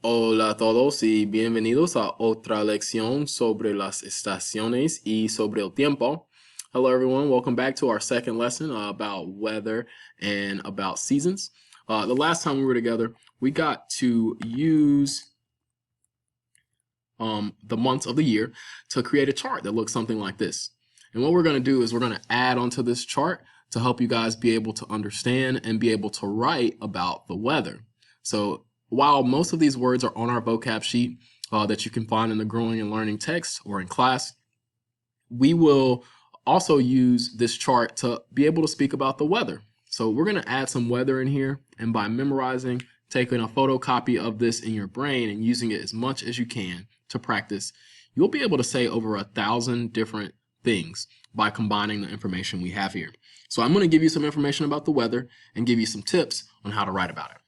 Hola a todos y bienvenidos a otra lección sobre las estaciones y sobre el tiempo. Hello everyone, welcome back to our second lesson about weather and about seasons. The last time we were together, we got to use the months of the year to create a chart that looks something like this. And what we're going to do is we're going to add onto this chart to help you guys be able to understand and be able to write about the weather. So while most of these words are on our vocab sheet that you can find in the Growing and Learning text or in class, we will also use this chart to be able to speak about the weather. So we're going to add some weather in here, and by memorizing, taking a photocopy of this in your brain and using it as much as you can to practice, you'll be able to say over 1,000 different things by combining the information we have here. So I'm going to give you some information about the weather and give you some tips on how to write about it.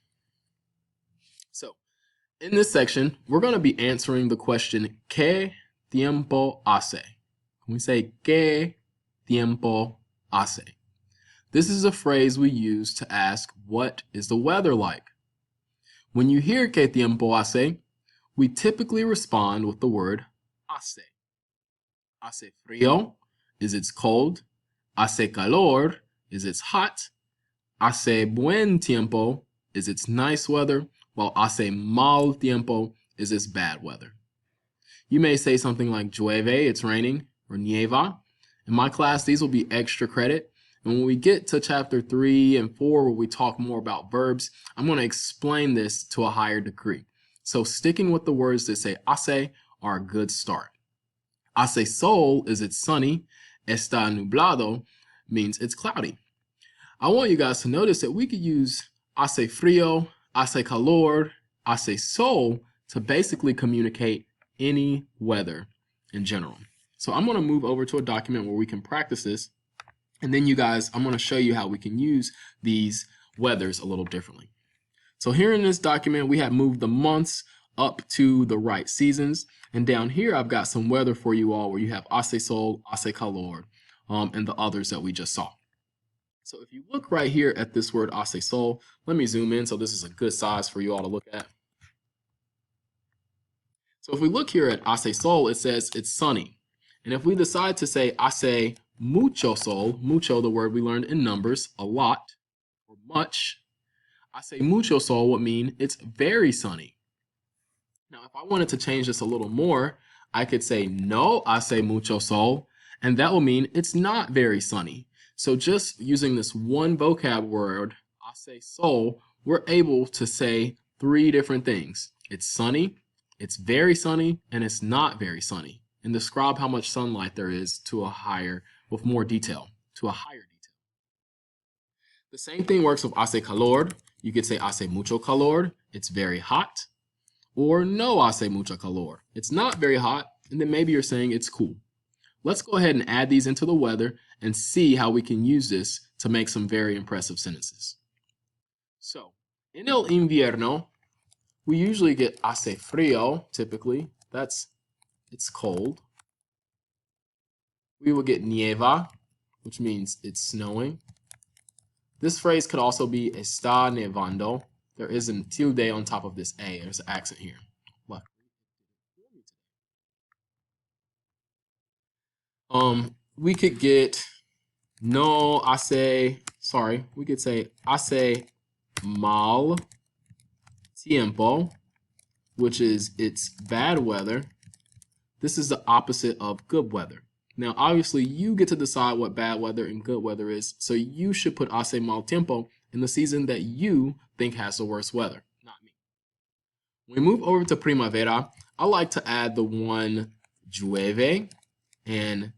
So in this section, we're going to be answering the question, ¿Qué tiempo hace? When we say ¿Qué tiempo hace? This is a phrase we use to ask, what is the weather like? When you hear ¿Qué tiempo hace?, we typically respond with the word hace. Hace frío is it's cold. Hace calor is it's hot. Hace buen tiempo is it's nice weather, while hace mal tiempo is it's bad weather. You may say something like llueve, it's raining, or nieva. In my class, these will be extra credit. And when we get to chapter 3 and 4, where we talk more about verbs, I'm going to explain this to a higher degree. So sticking with the words that say hace are a good start. Hace sol is it's sunny. Está nublado means it's cloudy. I want you guys to notice that we could use hace frío, hace calor, hace sol to basically communicate any weather in general. So I'm going to move over to a document where we can practice this. And then you guys, I'm going to show you how we can use these weathers a little differently. So here in this document, we have moved the months up to the right seasons. And down here, I've got some weather for you all where you have hace sol, hace calor, and the others that we just saw. So if you look right here at this word hace sol, let me zoom in so this is a good size for you all to look at. So if we look here at hace sol, it says it's sunny. And if we decide to say hace mucho sol, mucho, the word we learned in numbers, a lot or much, hace mucho sol would mean it's very sunny. Now, if I wanted to change this a little more, I could say no hace mucho sol, and that will mean it's not very sunny. So just using this one vocab word, hace sol, we're able to say 3 different things. It's sunny, it's very sunny, and it's not very sunny, and describe how much sunlight there is to a higher, with more detail, to a higher detail. The same thing works with hace calor. You could say hace mucho calor, it's very hot, or no hace mucho calor, it's not very hot, and then maybe you're saying it's cool. Let's go ahead and add these into the weather and see how we can use this to make some very impressive sentences. So, en el invierno, we usually get hace frío, typically. It's cold. We will get nieva, which means it's snowing. This phrase could also be está nevando. There is a tilde on top of this A. There's an accent here. We could get no hace, we could say hace mal tiempo, which is it's bad weather. This is the opposite of good weather. Now, obviously, you get to decide what bad weather and good weather is, so you should put hace mal tiempo in the season that you think has the worst weather, not me. When we move over to primavera, I like to add the one llueve, and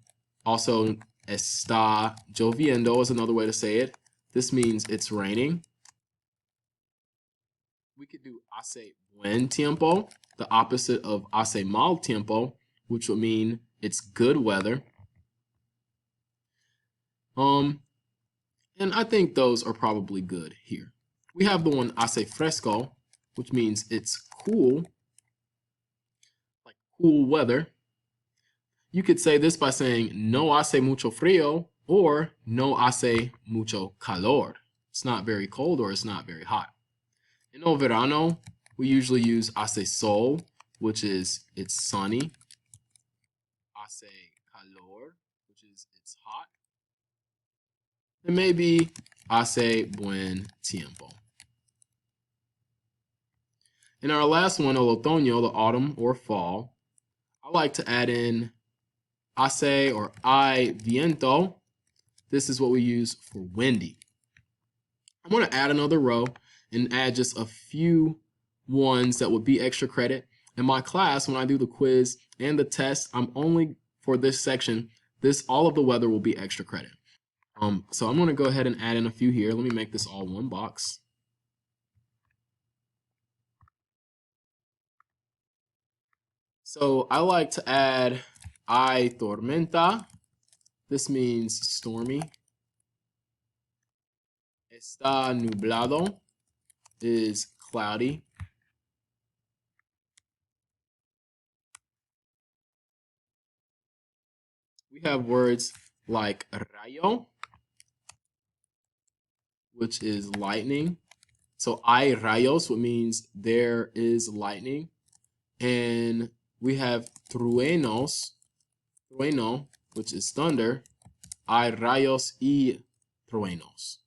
also está lloviendo is another way to say it. This means it's raining. We could do hace buen tiempo, the opposite of hace mal tiempo, which would mean it's good weather. And I think those are probably good here. We have the one hace fresco, which means it's cool, like cool weather. You could say this by saying no hace mucho frío or no hace mucho calor. It's not very cold or it's not very hot. En el verano, we usually use hace sol, which is it's sunny. Hace calor, which is it's hot. And maybe hace buen tiempo. In our last one, el otoño, the autumn or fall, I like to add in hace or hay viento. This is what we use for windy. I'm going to add another row and add just a few ones that would be extra credit. In my class, when I do the quiz and the test, I'm only for this section, all of the weather will be extra credit. So I'm going to go ahead and add in a few here. Let me make this all one box. So I like to add hay tormenta. This means stormy. Está nublado is cloudy. We have words like rayo, which is lightning. So hay rayos, which means there is lightning. And we have truenos, trueno, which is thunder. Hay rayos y truenos.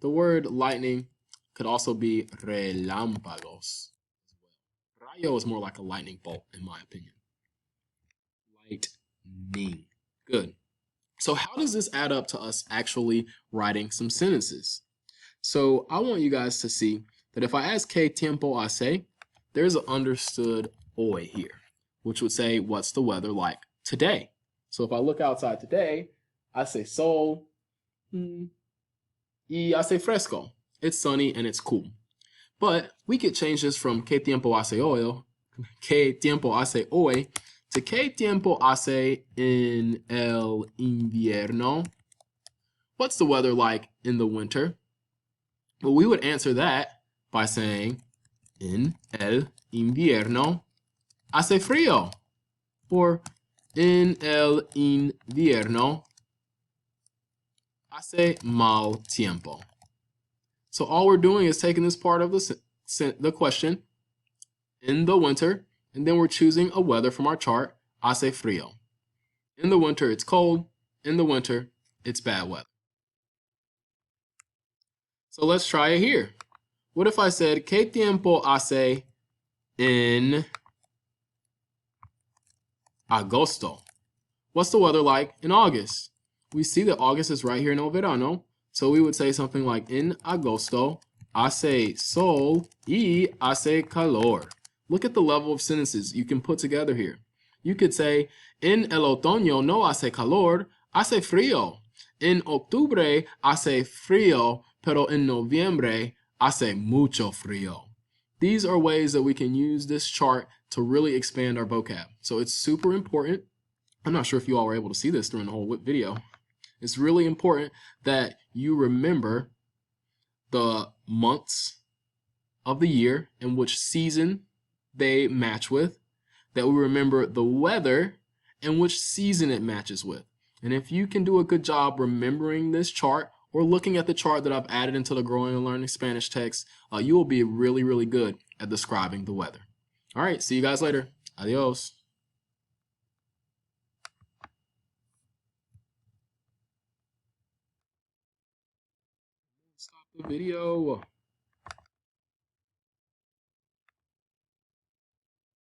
The word lightning could also be relámpagos. Rayo is more like a lightning bolt, in my opinion. Lightning. Good. So how does this add up to us actually writing some sentences? So I want you guys to see that if I ask ¿Qué tiempo hace?, there's an understood hoy here, which would say, what's the weather like today? So if I look outside today, hace sol y hace fresco. It's sunny and it's cool. But we could change this from ¿Qué tiempo hace hoy? ¿Qué tiempo hace hoy? To ¿Qué tiempo hace en el invierno? What's the weather like in the winter? Well, we would answer that by saying en el invierno hace frío, or en el invierno hace mal tiempo. So all we're doing is taking this part of the question, in the winter, and then we're choosing a weather from our chart, hace frío. In the winter, it's cold. In the winter, it's bad weather. So let's try it here. What if I said, ¿Qué tiempo hace en agosto? What's the weather like in August? We see that August is right here in el verano, so we would say something like, en agosto hace sol y hace calor. Look at the level of sentences you can put together here. You could say, en el otoño no hace calor, hace frío. En octubre hace frío, pero en noviembre hace mucho frío. These are ways that we can use this chart to really expand our vocab. So it's super important. I'm not sure if you all were able to see this during the whole video. It's really important that you remember the months of the year and which season they match with, that we remember the weather and which season it matches with. And if you can do a good job remembering this chart or looking at the chart that I've added into the Growing and Learning Spanish text, you will be really, really good at describing the weather. All right, see you guys later. Adios. Stop the video.